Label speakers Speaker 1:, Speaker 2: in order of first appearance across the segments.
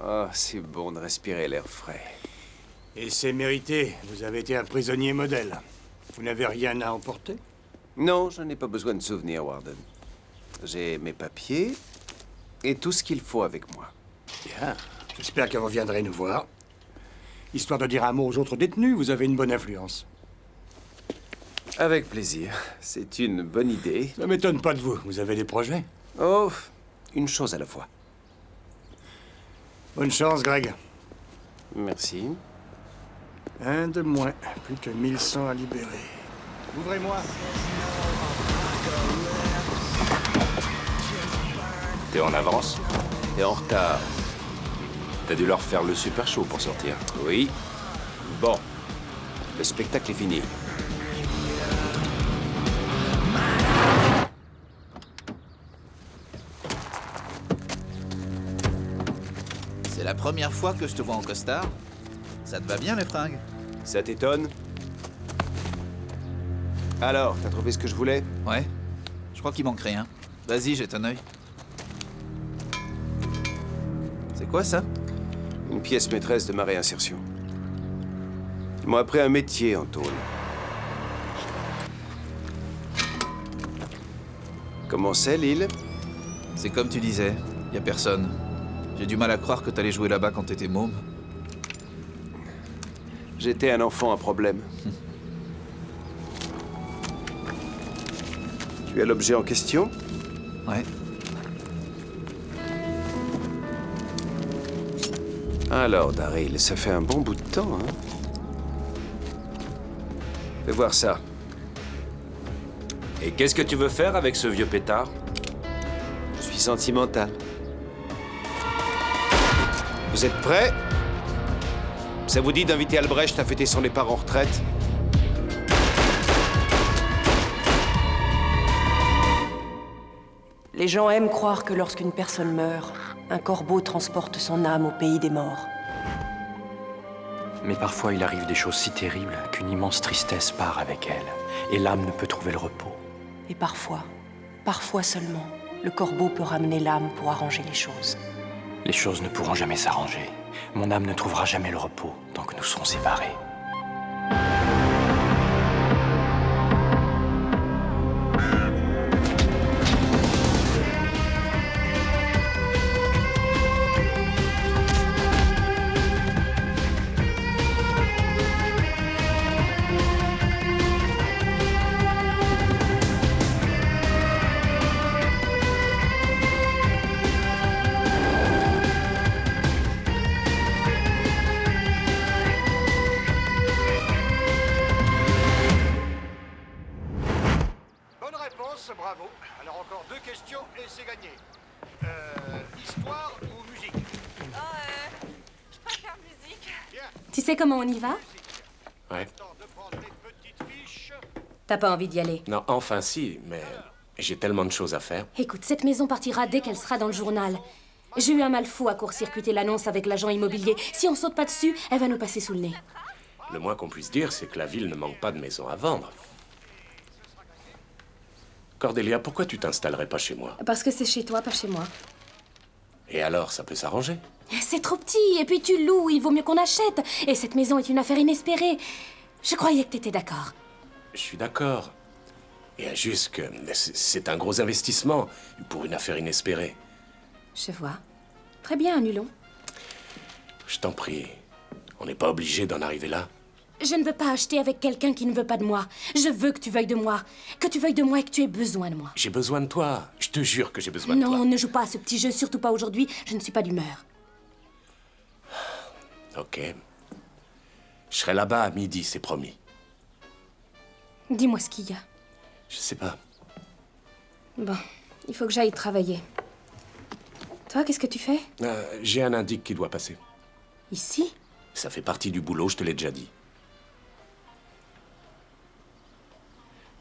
Speaker 1: Oh, c'est bon de respirer l'air frais.
Speaker 2: Et c'est mérité. Vous avez été un prisonnier modèle. Vous n'avez rien à emporter?
Speaker 1: Non, je n'ai pas besoin de souvenirs, Warden. J'ai mes papiers et tout ce qu'il faut avec moi.
Speaker 2: Bien. J'espère que vous viendrez nous voir. Histoire de dire un mot aux autres détenus, vous avez une bonne influence.
Speaker 1: Avec plaisir. C'est une bonne idée.
Speaker 2: Ça m'étonne pas de vous. Vous avez des projets?
Speaker 1: Oh, une chose à la fois.
Speaker 2: Bonne chance, Greg.
Speaker 1: Merci.
Speaker 2: Un de moins. Plus que 1100 à libérer. Ouvrez-moi.
Speaker 3: T'es en avance?
Speaker 1: T'es en retard.
Speaker 3: T'as dû leur faire le super show pour sortir.
Speaker 1: Oui. Bon. Le spectacle est fini.
Speaker 4: C'est la première fois que je te vois en costard. Ça te va bien, les fringues?
Speaker 1: Ça t'étonne? Alors, t'as trouvé ce que je voulais?
Speaker 4: Ouais. Je crois qu'il manque rien. Vas-y, jette un œil.
Speaker 1: C'est quoi ça? Une pièce maîtresse de ma réinsertion. Ils m'ont appris un métier en tôle. Comment c'est, l'île?
Speaker 4: C'est comme tu disais, y a personne. J'ai du mal à croire que t'allais jouer là-bas quand t'étais môme.
Speaker 1: J'étais un enfant à problème. Tu as l'objet en question?
Speaker 4: Ouais.
Speaker 1: Alors, Daryl, ça fait un bon bout de temps, hein? Fais voir ça.
Speaker 3: Et qu'est-ce que tu veux faire avec ce vieux pétard?
Speaker 1: Je suis sentimental. Vous êtes prêts? Ça vous dit d'inviter Albrecht à fêter son départ en retraite?
Speaker 5: Les gens aiment croire que lorsqu'une personne meurt, un corbeau transporte son âme au pays des morts.
Speaker 6: Mais parfois, il arrive des choses si terribles qu'une immense tristesse part avec elle, et l'âme ne peut trouver le repos.
Speaker 5: Et parfois seulement, le corbeau peut ramener l'âme pour arranger les choses.
Speaker 6: Les choses ne pourront jamais s'arranger. Mon âme ne trouvera jamais le repos tant que nous serons séparés.
Speaker 2: Bonne réponse, bravo. Alors encore 2 questions et c'est gagné. Histoire ou musique?
Speaker 7: Je préfère musique.
Speaker 2: Bien.
Speaker 7: Tu sais comment on y va?
Speaker 3: Ouais.
Speaker 2: Temps de prendre les petites fiches.
Speaker 7: T'as pas envie d'y aller?
Speaker 3: Non, enfin si, mais j'ai tellement de choses à faire.
Speaker 7: Écoute, cette maison partira dès qu'elle sera dans le journal. J'ai eu un mal fou à court-circuiter l'annonce avec l'agent immobilier. Si on saute pas dessus, elle va nous passer sous le nez.
Speaker 3: Le moins qu'on puisse dire, c'est que la ville ne manque pas de maisons à vendre. Cordelia, pourquoi tu t'installerais pas chez moi?
Speaker 7: Parce que c'est chez toi, pas chez moi.
Speaker 3: Et alors, ça peut s'arranger?
Speaker 7: C'est trop petit, et puis tu loues, il vaut mieux qu'on achète. Et cette maison est une affaire inespérée. Je croyais que t'étais d'accord.
Speaker 3: Je suis d'accord. Et juste que c'est un gros investissement pour une affaire inespérée.
Speaker 7: Je vois. Très bien, annulons.
Speaker 3: Je t'en prie, on n'est pas obligé d'en arriver là.
Speaker 7: Je ne veux pas acheter avec quelqu'un qui ne veut pas de moi. Je veux que tu veuilles de moi. Que tu veuilles de moi et que tu aies besoin de moi.
Speaker 3: J'ai besoin de toi. Je te jure que j'ai besoin de toi.
Speaker 7: Non, ne joue pas à ce petit jeu, surtout pas aujourd'hui. Je ne suis pas d'humeur.
Speaker 3: Ok. Je serai là-bas à midi, c'est promis.
Speaker 7: Dis-moi ce qu'il y a.
Speaker 3: Je sais pas.
Speaker 7: Bon, il faut que j'aille travailler. Toi, qu'est-ce que tu fais?
Speaker 3: J'ai un indique qui doit passer.
Speaker 7: Ici?
Speaker 3: Ça fait partie du boulot, je te l'ai déjà dit.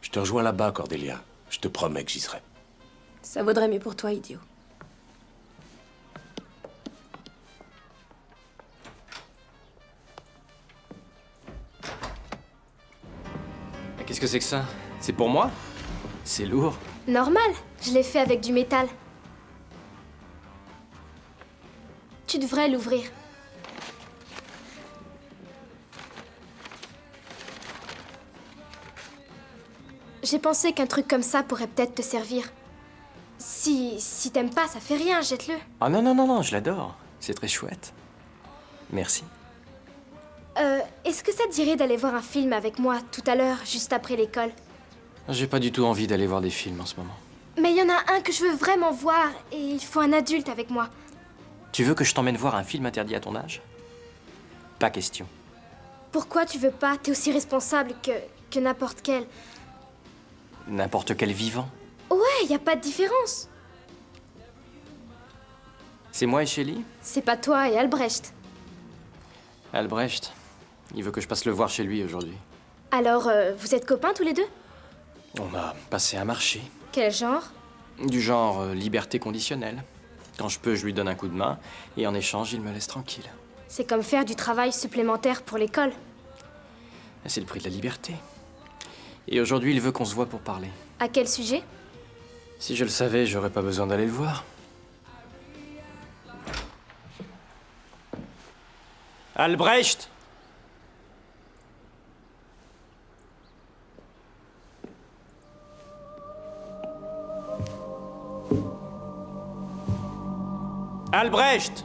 Speaker 3: Je te rejoins là-bas, Cordelia. Je te promets que j'y serai.
Speaker 7: Ça vaudrait mieux pour toi, idiot.
Speaker 6: Qu'est-ce que c'est que ça? C'est pour moi? C'est lourd.
Speaker 8: Normal, je l'ai fait avec du métal. Tu devrais l'ouvrir. J'ai pensé qu'un truc comme ça pourrait peut-être te servir. Si t'aimes pas, ça fait rien, jette-le.
Speaker 6: Ah non, je l'adore. C'est très chouette. Merci.
Speaker 8: Est-ce que ça te dirait d'aller voir un film avec moi tout à l'heure, juste après l'école?
Speaker 6: J'ai pas du tout envie d'aller voir des films en ce moment.
Speaker 8: Mais il y en a un que je veux vraiment voir, et il faut un adulte avec moi.
Speaker 6: Tu veux que je t'emmène voir un film interdit à ton âge? Pas question.
Speaker 8: Pourquoi tu veux pas? T'es aussi responsable que n'importe quel.
Speaker 6: N'importe quel vivant.
Speaker 8: Ouais, y a pas de différence.
Speaker 6: C'est moi et Shelly?
Speaker 8: C'est pas toi et Albrecht.
Speaker 6: Albrecht, il veut que je passe le voir chez lui aujourd'hui.
Speaker 8: Alors, vous êtes copains tous les deux?
Speaker 6: On a passé un marché.
Speaker 8: Quel genre?
Speaker 6: Du genre liberté conditionnelle. Quand je peux, je lui donne un coup de main, et en échange, il me laisse tranquille.
Speaker 8: C'est comme faire du travail supplémentaire pour l'école.
Speaker 6: C'est le prix de la liberté. Et aujourd'hui, il veut qu'on se voit pour parler.
Speaker 8: À quel sujet?
Speaker 6: Si je le savais, j'aurais pas besoin d'aller le voir. Albrecht! Albrecht!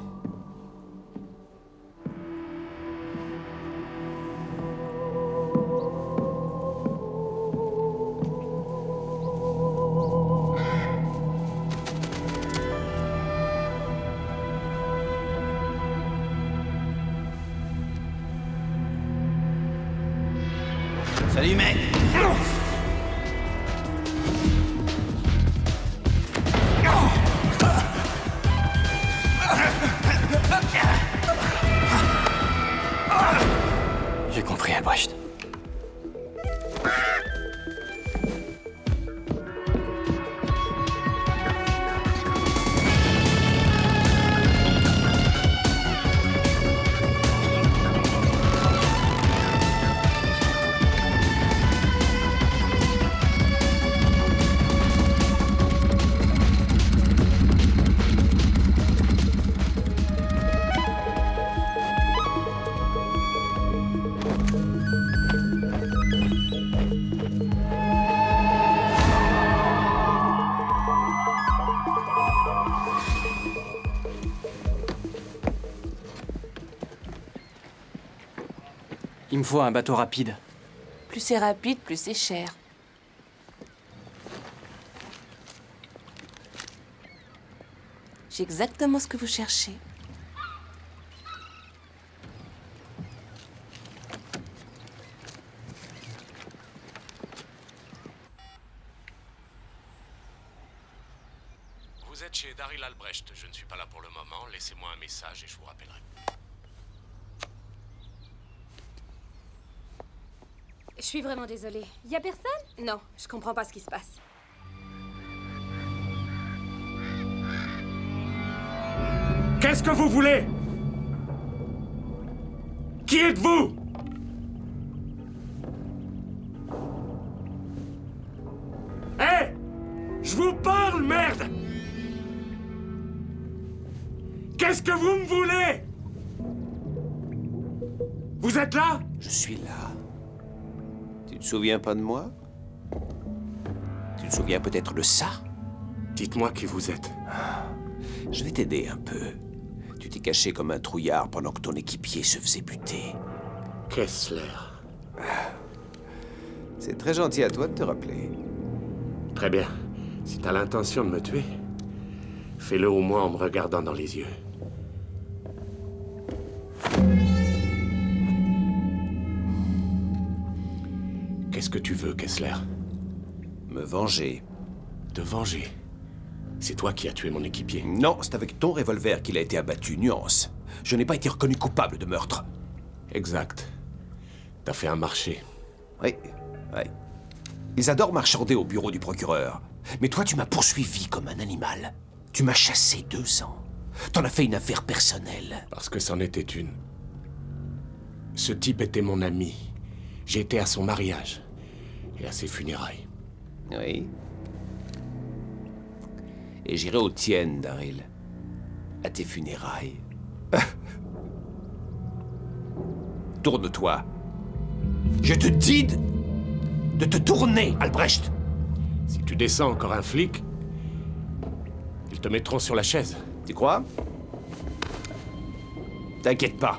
Speaker 4: Salut mec!
Speaker 6: J'ai compris, Albrecht. Il me faut un bateau rapide.
Speaker 5: Plus c'est rapide, plus c'est cher. J'ai exactement ce que vous cherchez.
Speaker 3: Vous êtes chez Daryl Albrecht. Je ne suis pas là pour le moment. Laissez-moi un message et je vous rappellerai.
Speaker 7: Je suis vraiment désolée. Y a personne? Non, je comprends pas ce qui se passe.
Speaker 2: Qu'est-ce que vous voulez? Qui êtes-vous? Hé! Je vous parle, merde! Qu'est-ce que vous me voulez? Vous êtes là?
Speaker 1: Je suis là. Tu te souviens pas de moi? Tu te souviens peut-être de ça?
Speaker 3: Dites-moi qui vous êtes.
Speaker 1: Je vais t'aider un peu. Tu t'es caché comme un trouillard pendant que ton équipier se faisait buter.
Speaker 3: Kessler.
Speaker 1: C'est très gentil à toi de te rappeler.
Speaker 3: Très bien. Si t'as l'intention de me tuer, fais-le au moins en me regardant dans les yeux. Qu'est-ce que tu veux, Kessler?
Speaker 1: Me venger.
Speaker 3: Te venger? C'est toi qui as tué mon équipier.
Speaker 1: Non, c'est avec ton revolver qu'il a été abattu, nuance. Je n'ai pas été reconnu coupable de meurtre.
Speaker 3: Exact. T'as fait un marché.
Speaker 1: Oui, oui. Ils adorent marchander au bureau du procureur. Mais toi, tu m'as poursuivi comme un animal. Tu m'as chassé 2 ans. T'en as fait une affaire personnelle.
Speaker 3: Parce que c'en était une. Ce type était mon ami. J'ai été à son mariage. Et à ses funérailles.
Speaker 1: Oui. Et j'irai aux tiennes, Daryl. À tes funérailles. Tourne-toi. Je te dis de te tourner, Albrecht.
Speaker 3: Si tu descends encore un flic, ils te mettront sur la chaise.
Speaker 1: Tu crois? T'inquiète pas.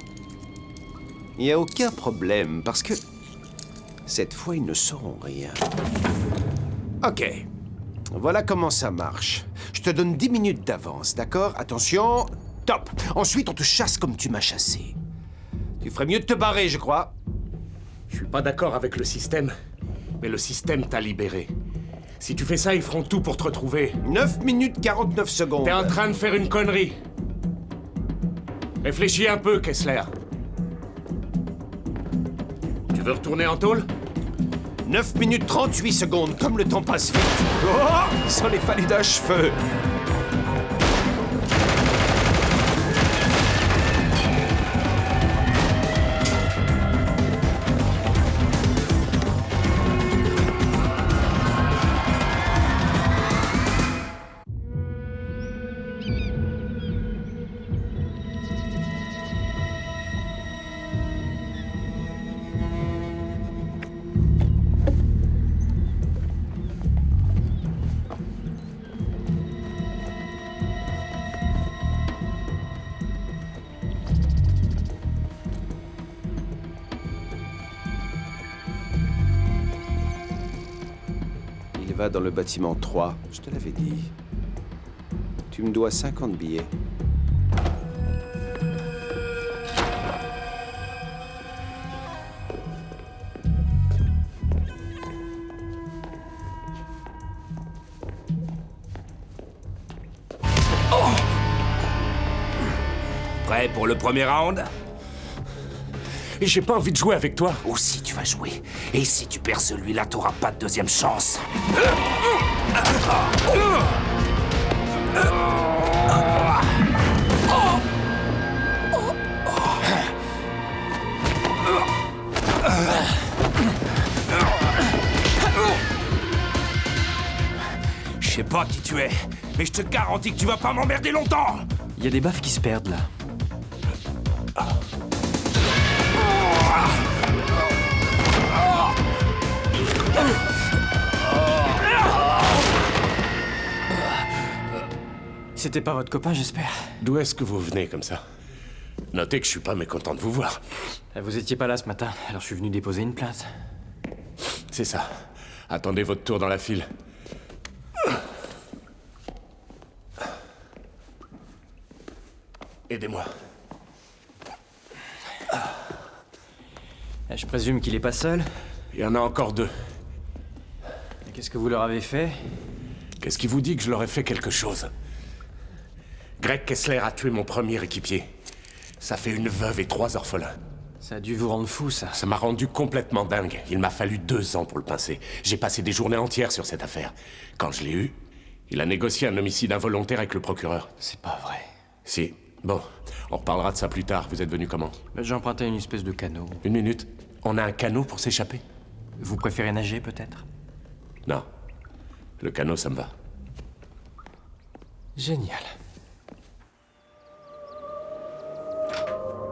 Speaker 1: Il n'y a aucun problème, parce que cette fois, ils ne sauront rien. Ok. Voilà comment ça marche. Je te donne 10 minutes d'avance, d'accord? Attention, top. Ensuite, on te chasse comme tu m'as chassé. Tu ferais mieux de te barrer, je crois.
Speaker 3: Je suis pas d'accord avec le système, mais le système t'a libéré. Si tu fais ça, ils feront tout pour te retrouver.
Speaker 1: 9 minutes 49 secondes.
Speaker 3: T'es en train de faire une connerie. Réfléchis un peu, Kessler. Tu veux retourner en tôle?
Speaker 1: 9 minutes 38 secondes, comme le temps passe vite. Oh, il s'en est fallu d'un cheveu. Il va dans le bâtiment 3, je te l'avais dit. Tu me dois 50 billets.
Speaker 9: Prêt pour le premier round?
Speaker 3: Et j'ai pas envie de jouer avec toi.
Speaker 9: Aussi tu vas jouer. Et si tu perds celui-là, t'auras pas de deuxième chance. Je sais pas qui tu es, mais je te garantis que tu vas pas m'emmerder longtemps.
Speaker 6: Il y a des baffes qui se perdent là. C'était pas votre copain, j'espère.
Speaker 3: D'où est-ce que vous venez comme ça? Notez que je suis pas mécontent de vous voir.
Speaker 6: Vous étiez pas là ce matin, alors je suis venu déposer une plainte.
Speaker 3: C'est ça. Attendez votre tour dans la file. Aidez-moi.
Speaker 6: Je présume qu'il est pas seul.
Speaker 3: Il y en a encore 2.
Speaker 6: Et qu'est-ce que vous leur avez fait?
Speaker 3: Qu'est-ce qui vous dit que je leur ai fait quelque chose? Greg Kessler a tué mon premier équipier. Ça fait une veuve et 3 orphelins.
Speaker 6: Ça a dû vous rendre fou, ça.
Speaker 3: Ça m'a rendu complètement dingue. Il m'a fallu 2 ans pour le pincer. J'ai passé des journées entières sur cette affaire. Quand je l'ai eu, il a négocié un homicide involontaire avec le procureur.
Speaker 6: C'est pas vrai.
Speaker 3: Si. Bon, on reparlera de ça plus tard. Vous êtes venu comment?
Speaker 6: J'ai emprunté une espèce de canot.
Speaker 3: Une minute. On a un canot pour s'échapper?
Speaker 6: Vous préférez nager, peut-être?
Speaker 3: Non. Le canot, ça me va.
Speaker 6: Génial.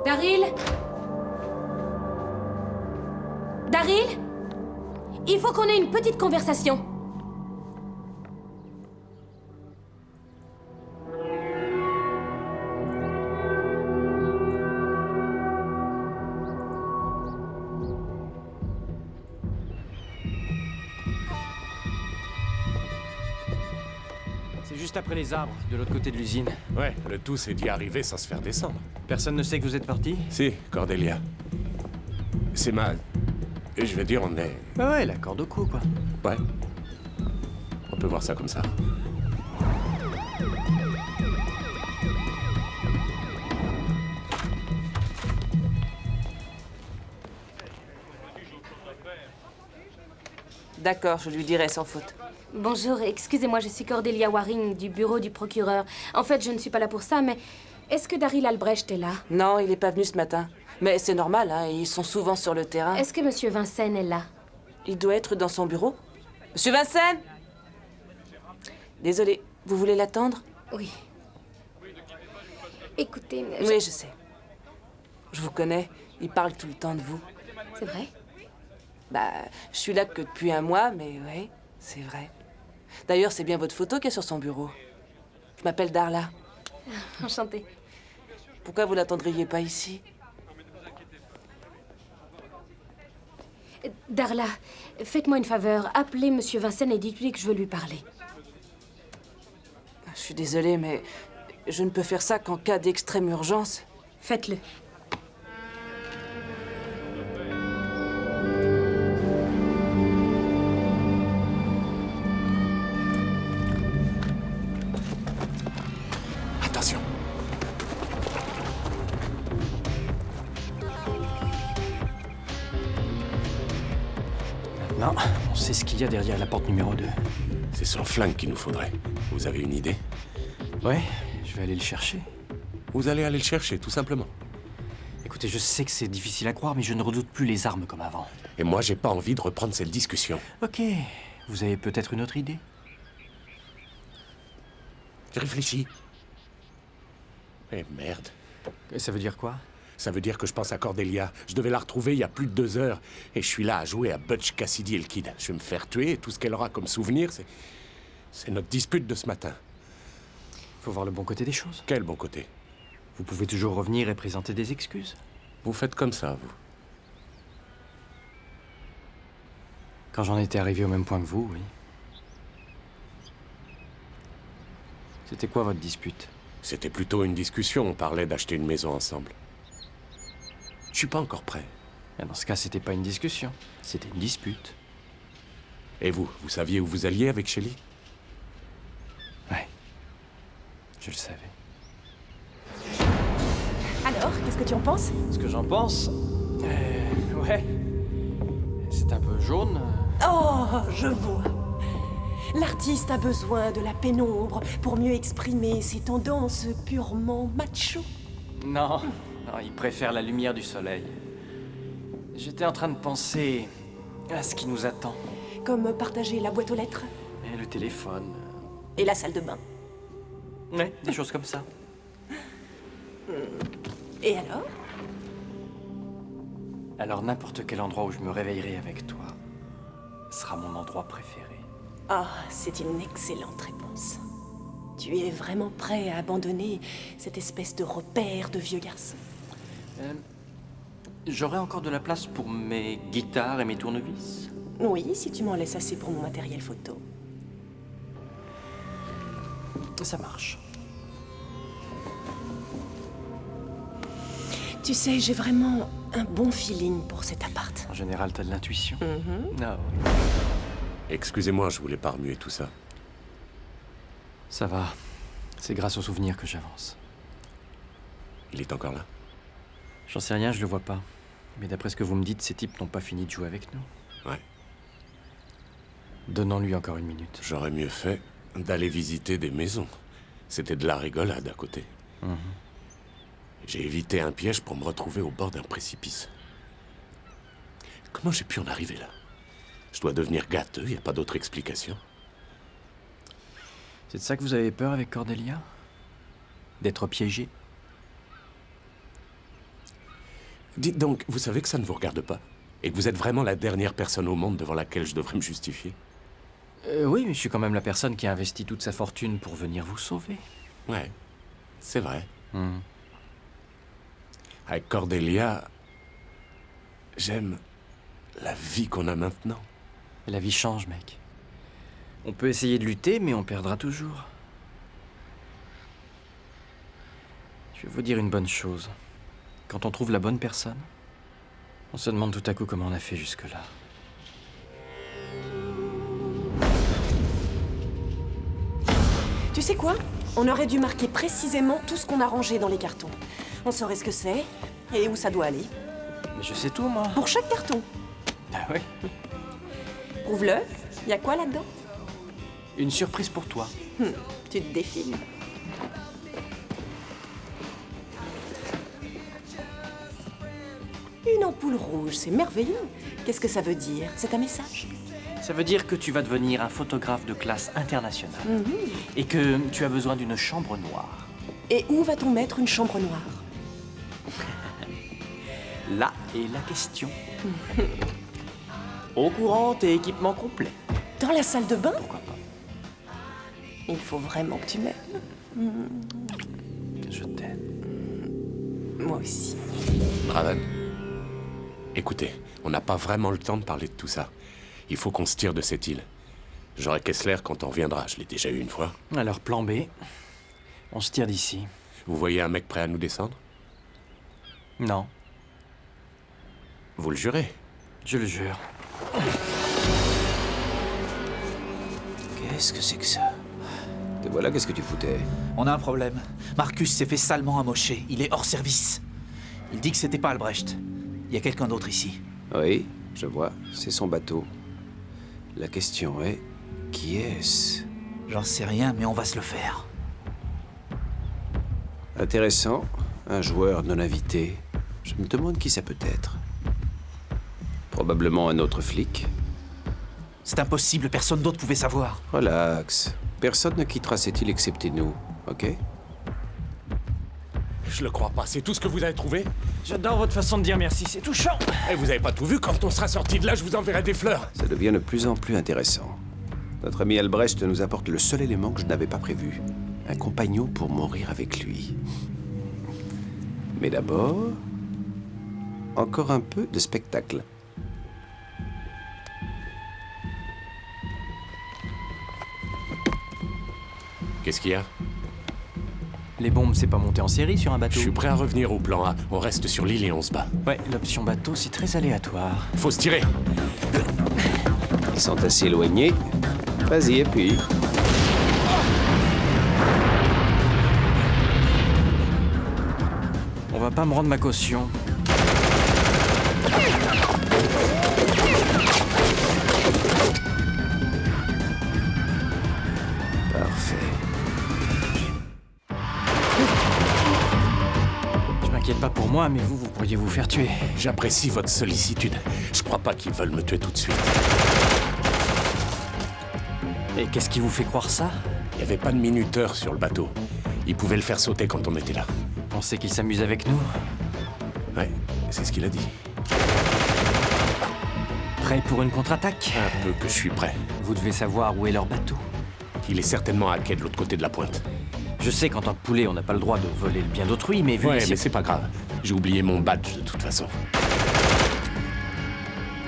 Speaker 7: Daryl? Daryl? Il faut qu'on ait une petite conversation.
Speaker 6: C'est juste après les arbres, de l'autre côté de l'usine.
Speaker 3: Ouais, le tout, c'est d'y arriver sans se faire descendre.
Speaker 6: Personne ne sait que vous êtes parti?
Speaker 3: Si, Cordelia. C'est ma... Et je vais dire, on est...
Speaker 6: Bah ouais, la corde au cou, quoi.
Speaker 3: Ouais. On peut voir ça comme ça.
Speaker 10: D'accord, je lui dirai sans faute.
Speaker 7: Bonjour, excusez-moi, je suis Cordelia Waring du bureau du procureur. En fait, je ne suis pas là pour ça, mais est-ce que Daryl Albrecht est là?
Speaker 10: Non, il n'est pas venu ce matin. Mais c'est normal, hein, ils sont souvent sur le terrain.
Speaker 7: Est-ce que Monsieur Vincennes est là?
Speaker 10: Il doit être dans son bureau. Monsieur Vincennes? Désolé, vous voulez l'attendre?
Speaker 7: Oui.
Speaker 8: Écoutez,
Speaker 10: Oui, je sais. Je vous connais. Il parle tout le temps de vous.
Speaker 8: c'est vrai?
Speaker 10: Bah, je suis là que depuis un mois, mais oui, c'est vrai. D'ailleurs, c'est bien votre photo qui est sur son bureau. Je m'appelle Darla.
Speaker 8: Enchantée.
Speaker 10: Pourquoi vous l'attendriez pas ici?
Speaker 7: Darla, faites-moi une faveur. Appelez Monsieur Vincennes et dites-lui que je veux lui parler.
Speaker 10: Je suis désolée, mais je ne peux faire ça qu'en cas d'extrême urgence.
Speaker 7: Faites-le.
Speaker 3: Attention.
Speaker 6: Maintenant, on sait ce qu'il y a derrière la porte numéro 2.
Speaker 3: C'est son flingue qu'il nous faudrait. Vous avez une idée?
Speaker 6: Ouais, je vais aller le chercher.
Speaker 3: Vous allez aller le chercher, tout simplement.
Speaker 6: Écoutez, je sais que c'est difficile à croire, mais je ne redoute plus les armes comme avant.
Speaker 3: Et moi, j'ai pas envie de reprendre cette discussion.
Speaker 6: Ok, vous avez peut-être une autre idée?
Speaker 3: J'ai réfléchi. Eh merde.
Speaker 6: Ça veut dire quoi?
Speaker 3: Ça veut dire que je pense à Cordelia. Je devais la retrouver il y a plus de 2 heures. Et je suis là à jouer à Butch Cassidy et le Kid. Je vais me faire tuer et tout ce qu'elle aura comme souvenir, c'est notre dispute de ce matin.
Speaker 6: Faut voir le bon côté des choses.
Speaker 3: Quel bon côté?
Speaker 6: Vous pouvez toujours revenir et présenter des excuses.
Speaker 3: Vous faites comme ça, vous.
Speaker 6: Quand j'en étais arrivé au même point que vous, oui. C'était quoi votre dispute?
Speaker 3: C'était plutôt une discussion. On parlait d'acheter une maison ensemble. Je suis pas encore prêt.
Speaker 6: Et dans ce cas, c'était pas une discussion. C'était une dispute.
Speaker 3: Et vous saviez où vous alliez avec Shelly?
Speaker 6: Ouais. Je le savais.
Speaker 5: Alors, qu'est-ce que tu en penses?
Speaker 6: Ce que j'en pense... ouais. C'est un peu jaune.
Speaker 5: Oh, je vois. L'artiste a besoin de la pénombre pour mieux exprimer ses tendances purement macho.
Speaker 6: Non, non, il préfère la lumière du soleil. J'étais en train de penser à ce qui nous attend.
Speaker 5: Comme partager la boîte aux lettres
Speaker 6: Et le téléphone.
Speaker 5: et la salle de bain.
Speaker 6: Ouais, des choses comme ça.
Speaker 5: Et alors?
Speaker 6: Alors n'importe quel endroit où je me réveillerai avec toi sera mon endroit préféré.
Speaker 5: Ah, c'est une excellente réponse. Tu es vraiment prêt à abandonner cette espèce de repère de vieux garçon?
Speaker 6: J'aurai encore de la place pour mes guitares et mes tournevis?
Speaker 5: Oui, si tu m'en laisses assez pour mon matériel photo.
Speaker 6: Ça marche.
Speaker 5: Tu sais, j'ai vraiment un bon feeling pour cet appart.
Speaker 6: En général, t'as de l'intuition. Ah oui.
Speaker 3: Excusez-moi, je voulais pas remuer tout ça.
Speaker 6: Ça va. C'est grâce aux souvenirs que j'avance.
Speaker 3: Il est encore là?
Speaker 6: J'en sais rien, je le vois pas. Mais d'après ce que vous me dites, ces types n'ont pas fini de jouer avec nous.
Speaker 3: Ouais.
Speaker 6: Donnons-lui encore une minute.
Speaker 3: J'aurais mieux fait d'aller visiter des maisons. C'était de la rigolade à côté. J'ai évité un piège pour me retrouver au bord d'un précipice. Comment j'ai pu en arriver là? Je dois devenir gâteux, il n'y a pas d'autre explication.
Speaker 6: C'est de ça que vous avez peur avec Cordelia? D'être piégé?
Speaker 3: Dites donc, vous savez que ça ne vous regarde pas? Et que vous êtes vraiment la dernière personne au monde devant laquelle je devrais me justifier?
Speaker 6: Oui, mais je suis quand même la personne qui a investi toute sa fortune pour venir vous sauver.
Speaker 3: Ouais, c'est vrai. Avec Cordelia, j'aime la vie qu'on a maintenant.
Speaker 6: La vie change, mec. On peut essayer de lutter, mais on perdra toujours. Je vais vous dire une bonne chose. Quand on trouve la bonne personne, on se demande tout à coup comment on a fait jusque-là.
Speaker 5: Tu sais quoi? On aurait dû marquer précisément tout ce qu'on a rangé dans les cartons. On saurait ce que c'est et où ça doit aller.
Speaker 6: Mais je sais tout, moi.
Speaker 5: Pour chaque carton.
Speaker 6: Ah ouais?
Speaker 5: Prouve-le. Y a quoi là-dedans?
Speaker 6: Une surprise pour toi.
Speaker 5: Tu te défiles. Une ampoule rouge, c'est merveilleux. Qu'est-ce que ça veut dire? C'est un message?
Speaker 6: Ça veut dire que tu vas devenir un photographe de classe internationale. Et que tu as besoin d'une chambre noire.
Speaker 5: Et où va-t-on mettre une chambre noire?
Speaker 6: Là est la question. Eau courante et équipement complet.
Speaker 5: Dans la salle de bain? Il faut vraiment que tu m'aimes.
Speaker 6: Je t'aime.
Speaker 5: Moi aussi.
Speaker 3: Draven, écoutez, on n'a pas vraiment le temps de parler de tout ça. Il faut qu'on se tire de cette île. J'aurai Kessler quand on reviendra, je l'ai déjà eu une fois.
Speaker 6: Alors, plan B. On se tire d'ici.
Speaker 3: Vous voyez un mec prêt à nous descendre?
Speaker 6: Non,
Speaker 3: Vous le jurez?
Speaker 6: je le jure.
Speaker 4: Qu'est-ce que c'est que ça?
Speaker 1: Te voilà, qu'est-ce que tu foutais?
Speaker 4: On a un problème. Marcus s'est fait salement amocher. Il est hors service. Il dit que c'était pas Albrecht. Il y a quelqu'un d'autre ici.
Speaker 1: Oui, je vois, c'est son bateau. La question est, qui est-ce?
Speaker 4: J'en sais rien, mais on va se le faire.
Speaker 1: Intéressant, un joueur non invité. Je me demande qui ça peut être. Probablement un autre flic.
Speaker 4: C'est impossible, personne d'autre pouvait savoir.
Speaker 1: Relax. Personne ne quittera cette île excepté nous, ok?
Speaker 3: Je le crois pas, c'est tout ce que vous avez trouvé?
Speaker 6: J'adore votre façon de dire merci, c'est touchant.
Speaker 3: Et vous avez pas tout vu, quand on sera sorti de là, je vous enverrai des fleurs.
Speaker 1: Ça devient de plus en plus intéressant. Notre ami Albrecht nous apporte le seul élément que je n'avais pas prévu. Un compagnon pour mourir avec lui. Mais d'abord, encore un peu de spectacle.
Speaker 3: Qu'est-ce qu'il y a?
Speaker 6: Les bombes, c'est pas monter en série sur un bateau.
Speaker 3: Je suis prêt à revenir au plan A. On reste sur l'île et on se bat.
Speaker 6: Ouais, l'option bateau, c'est très aléatoire.
Speaker 3: Faut se tirer.
Speaker 1: Ils sont assez éloignés. Vas-y, appuie.
Speaker 6: On va pas me rendre ma caution.
Speaker 1: Parfait.
Speaker 6: Je m'inquiète pas pour moi, mais vous pourriez vous faire tuer.
Speaker 3: J'apprécie votre sollicitude. Je crois pas qu'ils veulent me tuer tout de suite.
Speaker 6: Et qu'est-ce qui vous fait croire ça?
Speaker 3: Il y avait pas de minuteur sur le bateau. Ils pouvaient le faire sauter quand on était là.
Speaker 6: Pensez qu'il s'amuse avec nous?
Speaker 3: Ouais, c'est ce qu'il a dit.
Speaker 6: Prêt pour une contre-attaque?
Speaker 3: Un peu que je suis prêt.
Speaker 6: Vous devez savoir où est leur bateau.
Speaker 3: Il est certainement à quai de l'autre côté de la pointe.
Speaker 6: Je sais qu'en tant que poulet, on n'a pas le droit de voler le bien d'autrui, mais vu
Speaker 3: Ouais,
Speaker 6: les
Speaker 3: mais c'est pas grave. J'ai oublié mon badge de toute façon.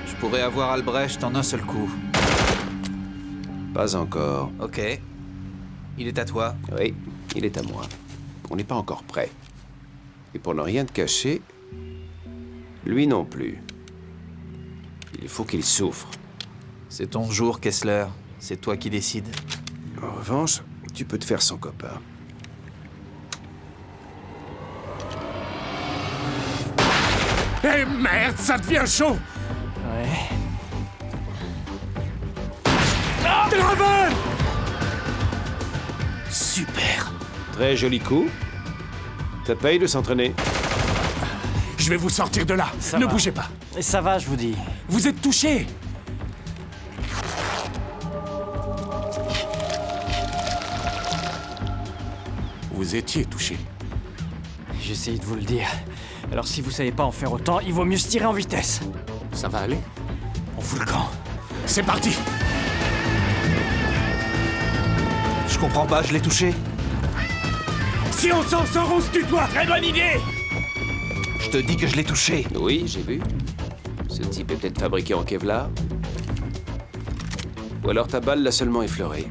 Speaker 4: Je pourrais avoir Albrecht en un seul coup.
Speaker 1: Pas encore.
Speaker 4: Ok. Il est à toi.
Speaker 1: Oui, il est à moi. On n'est pas encore prêt. Et pour ne rien te cacher, lui non plus. Il faut qu'il souffre.
Speaker 4: C'est ton jour, Kessler. C'est toi qui décides.
Speaker 1: En revanche, tu peux te faire son copain.
Speaker 3: Eh merde, ça devient chaud!
Speaker 6: Ouais.
Speaker 3: Draven!
Speaker 4: Super.
Speaker 1: Très joli coup. Ça paye de s'entraîner.
Speaker 3: Je vais vous sortir de là.
Speaker 6: Ça
Speaker 3: Ne
Speaker 6: va.
Speaker 3: bougez pas.
Speaker 6: Et ça va, je vous dis.
Speaker 3: Vous êtes touché. Vous étiez touché.
Speaker 6: J'ai essayé de vous le dire. Alors si vous savez pas en faire autant, il vaut mieux se tirer en vitesse.
Speaker 3: Ça va aller?
Speaker 6: On fout le camp.
Speaker 3: C'est parti!
Speaker 4: Je comprends pas, je l'ai touché.
Speaker 9: Si on s'en sort, on se tutoie. Très bonne idée.
Speaker 4: Je te dis que je l'ai touché.
Speaker 1: Oui, j'ai vu. Ce type est peut-être fabriqué en Kevlar. Ou alors ta balle l'a seulement effleuré.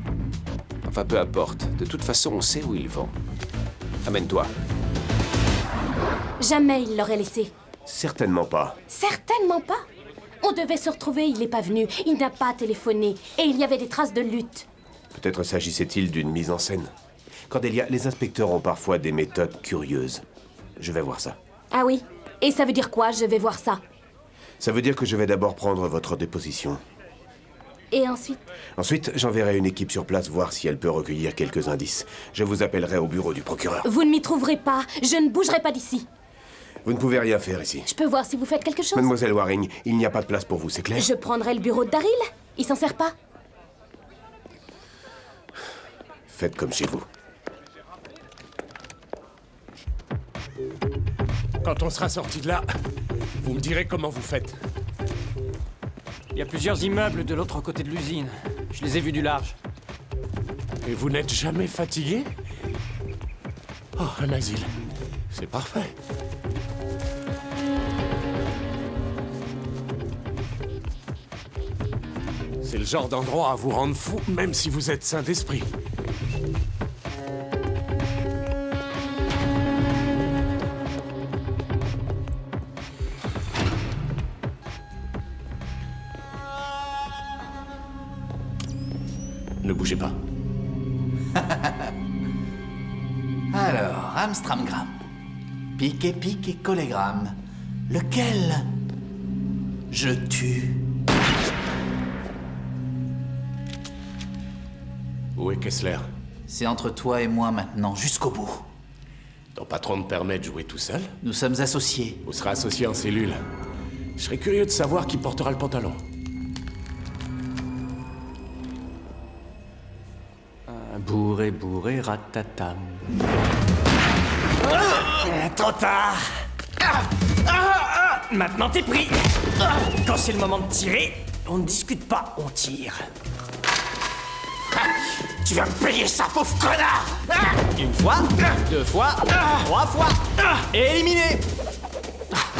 Speaker 1: Enfin, peu importe. De toute façon, on sait où ils vont. Amène-toi.
Speaker 7: Jamais il l'aurait laissé.
Speaker 11: Certainement pas.
Speaker 7: Certainement pas. On devait se retrouver, il n'est pas venu. Il n'a pas téléphoné. Et il y avait des traces de lutte.
Speaker 11: Peut-être s'agissait-il d'une mise en scène. Cordelia, les inspecteurs ont parfois des méthodes curieuses. Je vais voir ça.
Speaker 7: Ah oui? Et ça veut dire quoi, je vais voir ça?
Speaker 11: Ça veut dire que je vais d'abord prendre votre déposition.
Speaker 7: Et ensuite?
Speaker 11: Ensuite, j'enverrai une équipe sur place voir si elle peut recueillir quelques indices. Je vous appellerai au bureau du procureur.
Speaker 7: Vous ne m'y trouverez pas. Je ne bougerai pas d'ici.
Speaker 11: Vous ne pouvez rien faire ici.
Speaker 7: Je peux voir si vous faites quelque chose?
Speaker 11: Mademoiselle Waring, il n'y a pas de place pour vous, c'est clair?
Speaker 7: Je prendrai le bureau de Daryl. Il s'en sert pas.
Speaker 11: Faites comme chez vous.
Speaker 3: Quand on sera sorti de là, vous me direz comment vous faites.
Speaker 6: Il y a plusieurs immeubles de l'autre côté de l'usine. Je les ai vus du large.
Speaker 3: Et vous n'êtes jamais fatigué? Oh, un asile. C'est parfait. C'est le genre d'endroit à vous rendre fou, même si vous êtes sain d'esprit. Ne bougez pas.
Speaker 4: Alors, Amstramgram. Pique et collégramme. Lequel je tue?
Speaker 3: Où est Kessler?
Speaker 4: C'est entre toi et moi maintenant, jusqu'au bout.
Speaker 3: Ton patron te permet de jouer tout seul?
Speaker 4: Nous sommes associés.
Speaker 3: Vous serez associés en cellule. Je serais curieux de savoir qui portera le pantalon.
Speaker 6: Bourré, ratatam.
Speaker 9: Trop tard. Maintenant t'es pris. Quand c'est le moment de tirer, on ne discute pas, on tire. Tu vas me payer ça, pauvre connard!
Speaker 4: Une fois, deux fois, trois fois. Éliminé.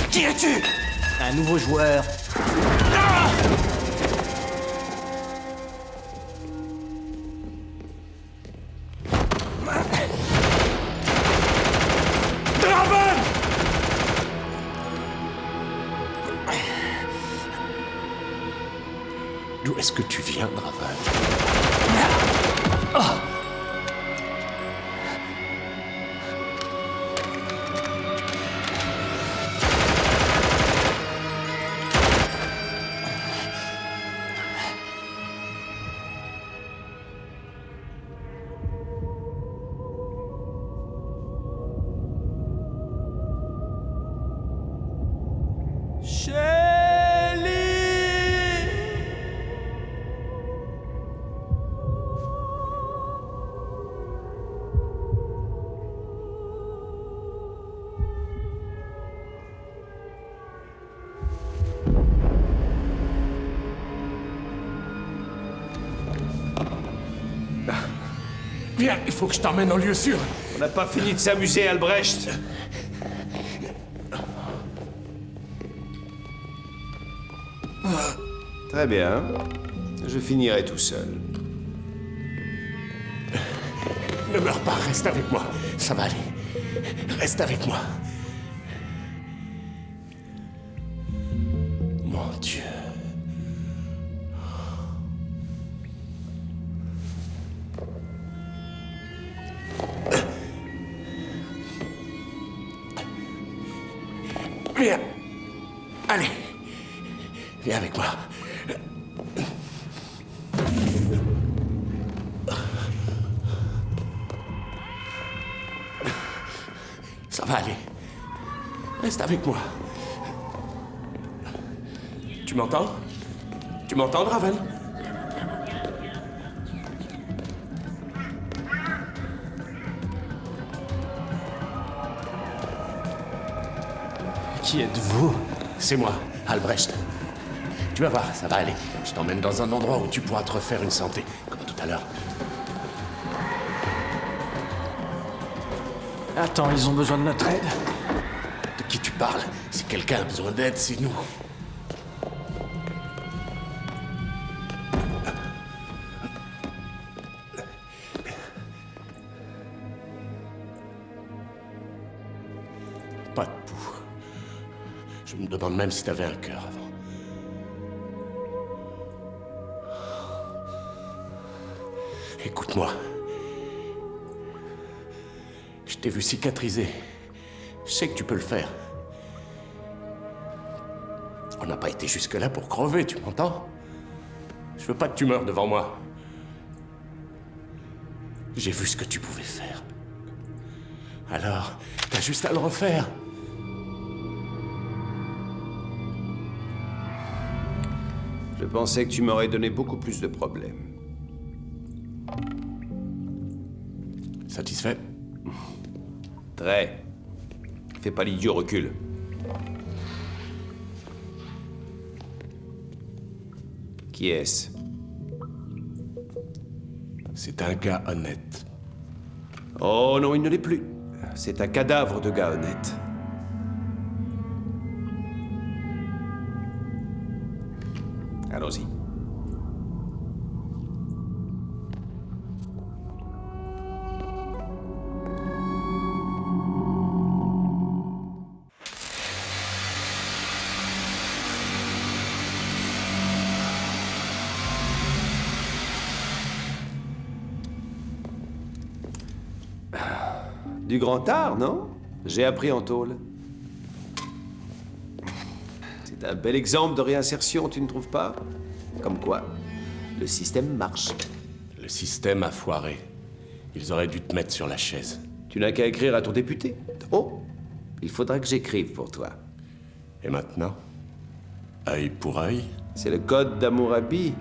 Speaker 9: Qui es-tu?
Speaker 4: Un nouveau joueur.
Speaker 9: Draven!
Speaker 3: D'où est-ce que tu viens, Draven? Viens, il faut que je t'emmène en lieu sûr.
Speaker 1: On n'a pas fini de s'amuser, Albrecht. Très bien. Je finirai tout seul.
Speaker 3: Ne meurs pas, reste avec moi. Ça va aller. Reste avec moi. Mon Dieu. Viens. Allez. Viens avec moi. Ça va aller. Reste avec moi. Tu m'entends? Tu m'entends, Draven?
Speaker 6: Qui êtes-vous?
Speaker 3: C'est moi, Albrecht. Tu vas voir, ça va aller. Je t'emmène dans un endroit où tu pourras te refaire une santé, comme tout à l'heure.
Speaker 6: Attends, ils ont besoin de notre aide?
Speaker 3: De qui tu parles? Si quelqu'un a besoin d'aide, c'est nous. Pas de pouls. Je me demande même si t'avais un cœur avant. Écoute-moi. Je t'ai vu cicatriser. Je sais que tu peux le faire. On n'a pas été jusque-là pour crever, tu m'entends? Je veux pas que tu meures devant moi. J'ai vu ce que tu pouvais faire. Alors, t'as juste à le refaire.
Speaker 1: Je pensais que tu m'aurais donné beaucoup plus de problèmes.
Speaker 3: Satisfait?
Speaker 1: Très. Fais pas l'idiot, recule. Qui est-ce?
Speaker 3: C'est un gars honnête.
Speaker 1: Oh non, il ne l'est plus. C'est un cadavre de gars honnête. Allons-y. Du grand art, non? J'ai appris en tôle. C'est un bel exemple de réinsertion, tu ne trouves pas? Comme quoi, le système marche.
Speaker 3: Le système a foiré. Ils auraient dû te mettre sur la chaise.
Speaker 1: Tu n'as qu'à écrire à ton député. Oh, il faudra que j'écrive pour toi.
Speaker 3: Et maintenant? Œil pour œil?
Speaker 1: C'est le code d'Hammurabi.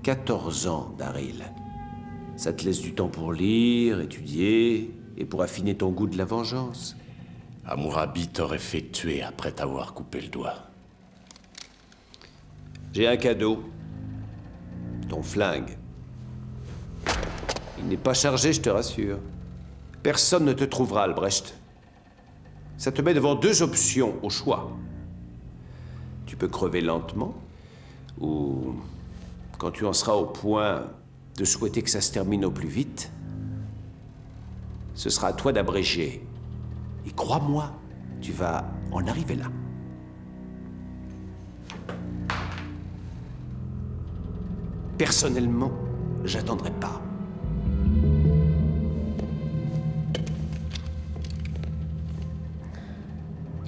Speaker 1: 14 ans, Daryl. Ça te laisse du temps pour lire, étudier, et pour affiner ton goût de la vengeance.
Speaker 3: Hammurabi t'aurait fait tuer après t'avoir coupé le doigt.
Speaker 1: J'ai un cadeau. Ton flingue. Il n'est pas chargé, je te rassure. Personne ne te trouvera, Albrecht. Ça te met devant deux options au choix. Tu peux crever lentement, ou quand tu en seras au point de souhaiter que ça se termine au plus vite, ce sera à toi d'abréger. Et crois-moi, tu vas en arriver là. Personnellement, j'attendrai pas.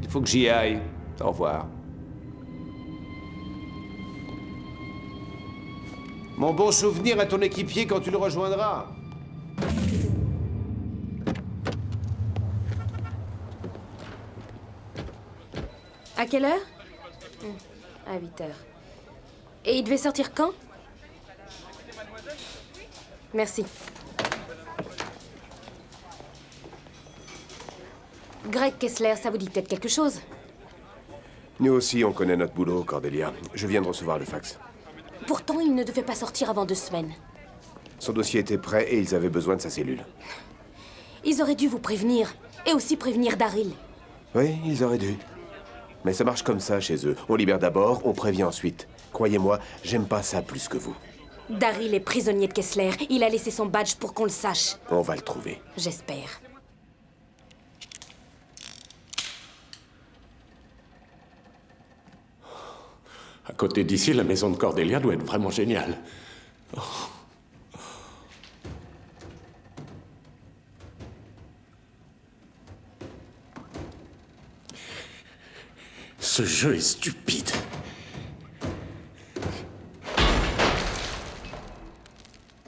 Speaker 1: Il faut que j'y aille. Au revoir. Mon bon souvenir à ton équipier quand tu le rejoindras.
Speaker 7: À quelle heure? À 8 heures. Et il devait sortir quand? Merci. Greg Kessler, ça vous dit peut-être quelque chose?
Speaker 11: Nous aussi, on connaît notre boulot, Cordelia. Je viens de recevoir le fax.
Speaker 7: Pourtant, il ne devait pas sortir avant 2 semaines.
Speaker 11: Son dossier était prêt et ils avaient besoin de sa cellule.
Speaker 7: Ils auraient dû vous prévenir. Et aussi prévenir Daryl.
Speaker 11: Oui, ils auraient dû. Mais ça marche comme ça chez eux. On libère d'abord, on prévient ensuite. Croyez-moi, j'aime pas ça plus que vous.
Speaker 7: Daryl est prisonnier de Kessler. Il a laissé son badge pour qu'on le sache.
Speaker 11: On va le trouver.
Speaker 7: J'espère.
Speaker 3: À côté d'ici, la maison de Cordelia doit être vraiment géniale. Oh. Ce jeu est stupide.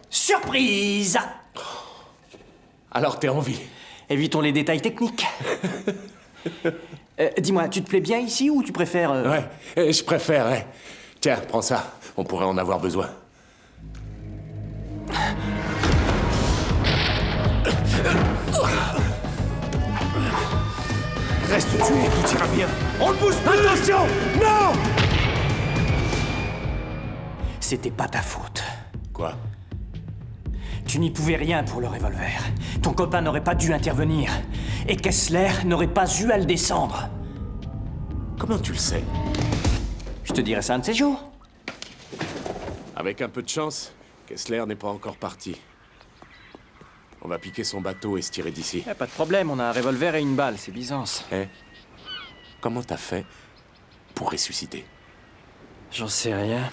Speaker 4: Surprise!
Speaker 3: Alors t'es en vie?
Speaker 4: Évitons les détails techniques. Dis-moi, tu te plais bien ici ou tu préfères...
Speaker 3: Ouais, je préfère, ouais. Tiens, prends ça. On pourrait en avoir besoin.
Speaker 1: Reste tué, tout ira bien. On ne bouge plus! Attention! Non!
Speaker 4: C'était pas ta faute.
Speaker 3: Quoi?
Speaker 4: Tu n'y pouvais rien pour le revolver. Ton copain n'aurait pas dû intervenir. Et Kessler n'aurait pas eu à le descendre.
Speaker 3: Comment tu le sais?
Speaker 4: Je te dirai ça un de ces jours.
Speaker 3: Avec un peu de chance, Kessler n'est pas encore parti. On va piquer son bateau et se tirer d'ici.
Speaker 6: Pas de problème, on a un revolver et une balle, c'est Byzance.
Speaker 3: Eh? Comment t'as fait pour ressusciter?
Speaker 6: J'en sais rien,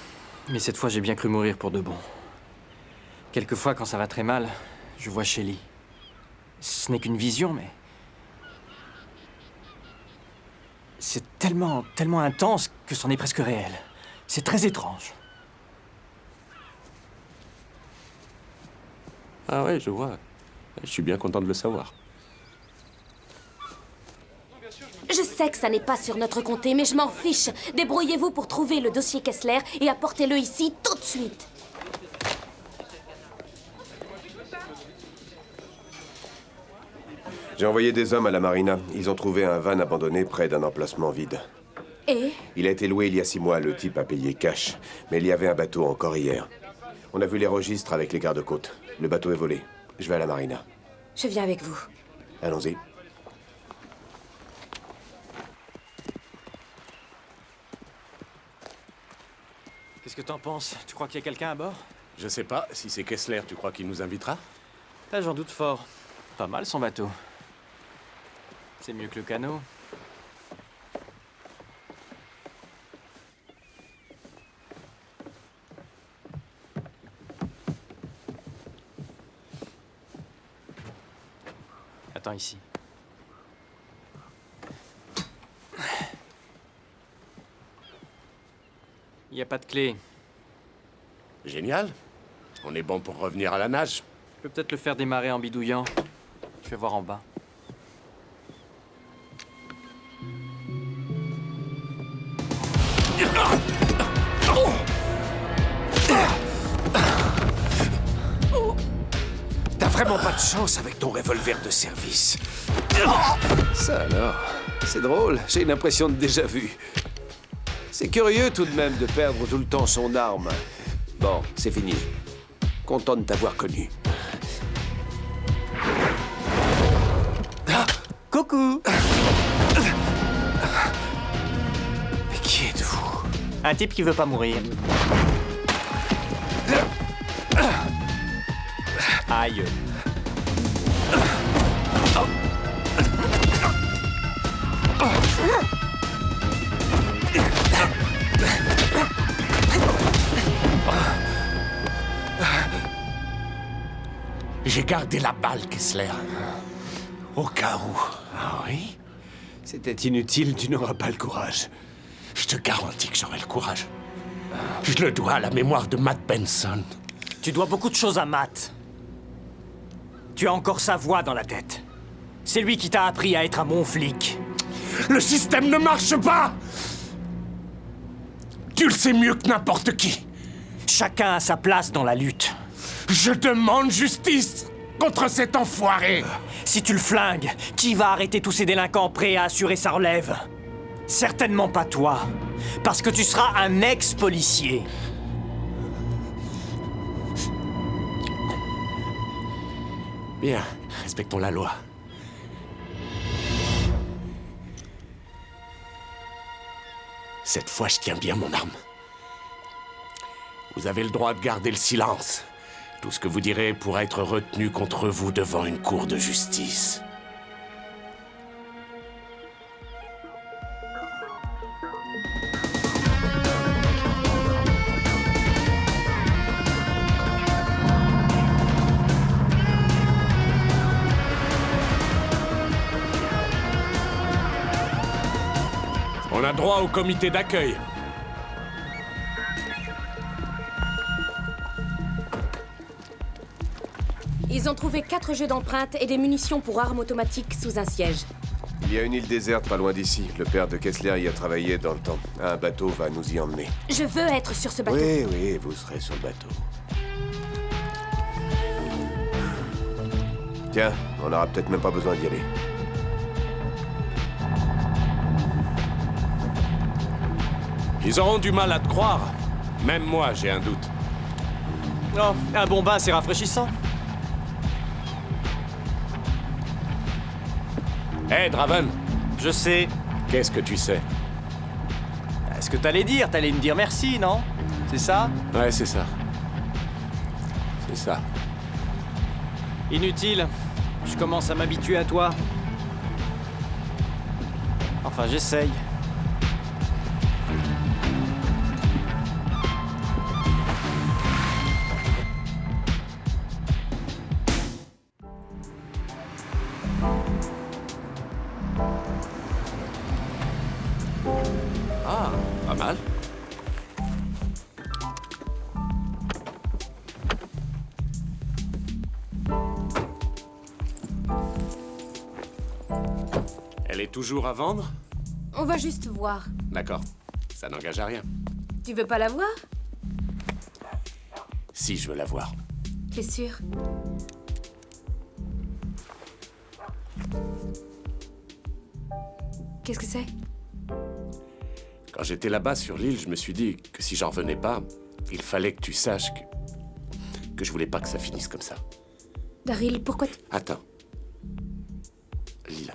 Speaker 6: mais cette fois j'ai bien cru mourir pour de bon. Quelquefois, quand ça va très mal, je vois Shelly. Ce n'est qu'une vision, mais... c'est tellement intense que c'en est presque réel. C'est très étrange.
Speaker 3: Ah ouais, je vois. Je suis bien content de le savoir.
Speaker 7: Je sais que ça n'est pas sur notre comté, mais je m'en fiche. Débrouillez-vous pour trouver le dossier Kessler et apportez-le ici tout de suite.
Speaker 11: J'ai envoyé des hommes à la marina. Ils ont trouvé un van abandonné près d'un emplacement vide.
Speaker 7: Et
Speaker 11: Il a été loué il y a 6 mois. Le type a payé cash. Mais il y avait un bateau encore hier. On a vu les registres avec les gardes-côtes. Le bateau est volé. Je vais à la marina.
Speaker 7: je viens avec vous.
Speaker 11: Allons-y.
Speaker 6: Qu'est-ce que t'en penses? Tu crois qu'il y a quelqu'un à bord?
Speaker 3: Je sais pas, si c'est Kessler, tu crois qu'il nous invitera?
Speaker 6: Là, j'en doute fort. Pas mal son bateau. C'est mieux que le canot. Attends ici. Il n'y a pas de clé.
Speaker 3: Génial. On est bon pour revenir à la nage.
Speaker 6: Je peux peut-être le faire démarrer en bidouillant. Je vais voir en bas.
Speaker 1: T'as vraiment pas de chance avec ton revolver de service. Ça alors, c'est drôle, j'ai une impression de déjà-vu. C'est curieux tout de même de perdre tout le temps son arme. Bon, c'est fini. Content de t'avoir connu.
Speaker 4: Coucou!
Speaker 1: Mais qui êtes-vous?
Speaker 4: Un type qui veut pas mourir. Aïe.
Speaker 3: J'ai gardé la balle, Kessler. Au cas où.
Speaker 1: Ah oui? C'était inutile, tu n'auras pas le courage.
Speaker 3: Je te garantis que j'aurai le courage. Je le dois à la mémoire de Matt Benson.
Speaker 4: Tu dois beaucoup de choses à Matt. Tu as encore sa voix dans la tête. C'est lui qui t'a appris à être un bon flic.
Speaker 3: Le système ne marche pas! Tu le sais mieux que n'importe qui.
Speaker 4: Chacun a sa place dans la lutte.
Speaker 3: Je demande justice contre cet enfoiré.
Speaker 4: Si tu le flingues, qui va arrêter tous ces délinquants prêts à assurer sa relève? Certainement pas toi. Parce que tu seras un ex-policier.
Speaker 3: Bien, respectons la loi. Cette fois, je tiens bien mon arme. Vous avez le droit de garder le silence. Tout ce que vous direz pourra être retenu contre vous devant une cour de justice. On a droit au comité d'accueil.
Speaker 7: Ils ont trouvé 4 jeux d'empreintes et des munitions pour armes automatiques sous un siège.
Speaker 11: Il y a une île déserte pas loin d'ici. Le père de Kessler y a travaillé dans le temps. Un bateau va nous y emmener.
Speaker 7: Je veux être sur ce bateau.
Speaker 11: Oui, oui, vous serez sur le bateau. Tiens, on n'aura peut-être même pas besoin d'y aller.
Speaker 3: Ils auront du mal à te croire. Même moi, j'ai un doute.
Speaker 6: Oh, un bon bain, c'est rafraîchissant.
Speaker 3: Hé, Draven,
Speaker 6: Je sais.
Speaker 3: qu'est-ce que tu sais?
Speaker 6: Ce que t'allais dire, t'allais me dire merci, non? C'est ça?
Speaker 3: Ouais, c'est ça. C'est ça.
Speaker 6: Inutile. Je commence à m'habituer à toi. Enfin, j'essaye.
Speaker 3: Ah, pas mal. Elle est toujours à vendre?
Speaker 7: On va juste voir.
Speaker 3: D'accord. Ça n'engage à rien.
Speaker 7: Tu veux pas la voir?
Speaker 3: Si je veux la voir.
Speaker 7: T'es sûr? Qu'est-ce que c'est?
Speaker 3: Quand j'étais là-bas sur l'île, je me suis dit que si j'en revenais pas, il fallait que tu saches que je voulais pas que ça finisse comme ça.
Speaker 7: Daryl, pourquoi
Speaker 3: Attends. Lila.